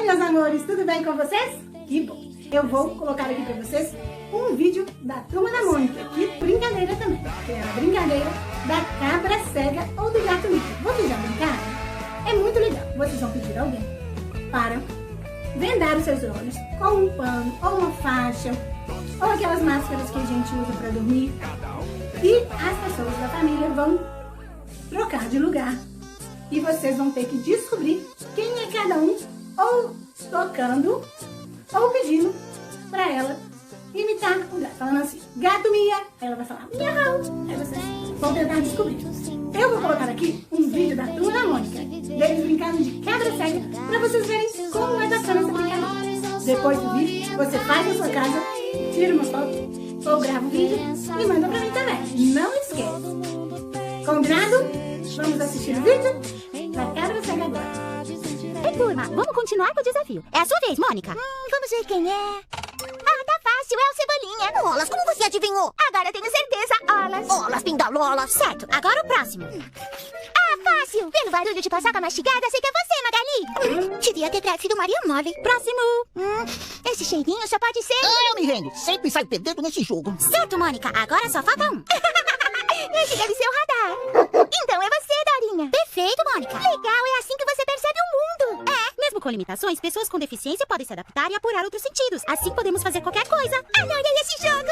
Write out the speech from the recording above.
Oi, meus amores, tudo bem com vocês? Que bom! Eu vou colocar aqui pra vocês um vídeo da Turma da Mônica, que brincadeira também, que é a brincadeira da cabra cega ou do gato Mickey. Vocês já brincaram? É muito legal. Vocês vão pedir a alguém para vendar os seus olhos com um pano ou uma faixa, ou aquelas máscaras que a gente usa para dormir, e as pessoas da família vão trocar de lugar. E vocês vão ter que descobrir quem é cada um, ou tocando, ou pedindo para ela imitar o gato. Falando assim, gato Mia, ela vai falar miau. Aí vocês vão tentar descobrir. Eu vou colocar aqui um vídeo da Turma da Mônica, deles brincando de cabra cega, para vocês verem como é bacana essa brincadeira. Depois do vídeo, você faz na sua casa, tira uma foto, ou grava um vídeo e manda para mim também. Não esquece. Combinado? Vamos assistir o vídeo da cabra cega agora. Ei, turma, vamos continuar com o desafio. É a sua vez, Mônica. Vamos ver quem é. Ah, tá fácil, é o Cebolinha. Olas, como você adivinhou? Agora tenho certeza, Olas. Olas, pindalolas. Certo, agora o próximo. Ah, fácil. Pelo barulho de paçoca mastigada, sei que é você, Magali. Devia ter trazido Maria Mole. Próximo. Esse cheirinho só pode ser... Eu me rendo. Sempre saio perdendo nesse jogo. Certo, Mônica, agora só falta um. Esse deve ser o radar. Então é você, Dorinha. Perfeito, Mônica. Legal, é assim que você percebe o mundo. É. Mesmo com limitações, pessoas com deficiência podem se adaptar e apurar outros sentidos. Assim podemos fazer qualquer coisa. Adorei esse jogo.